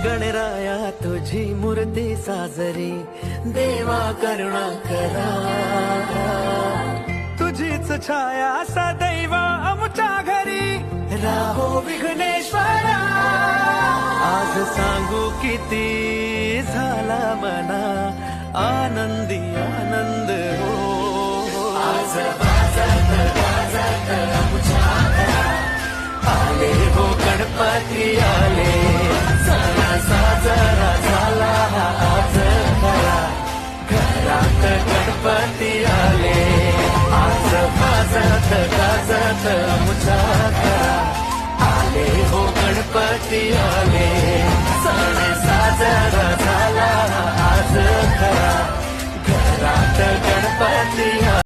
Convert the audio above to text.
गणराया तुझी मूर्ती साजरी, देवा करुणा करा. तुझीच छाया सदैव आमच्या घरी, राहो विघ्नेश्वरा. आज सांगू किती झाला मना आनंदी आनंद हो. आज वाजत गाजत आमच्या घरात आले हो गणपती आले. सणा साजरा झाला हा आज खरा, घरात गणपती आले. आज वाजत गाजत आमच्या घरात आले हो गणपती आले. सण साजरा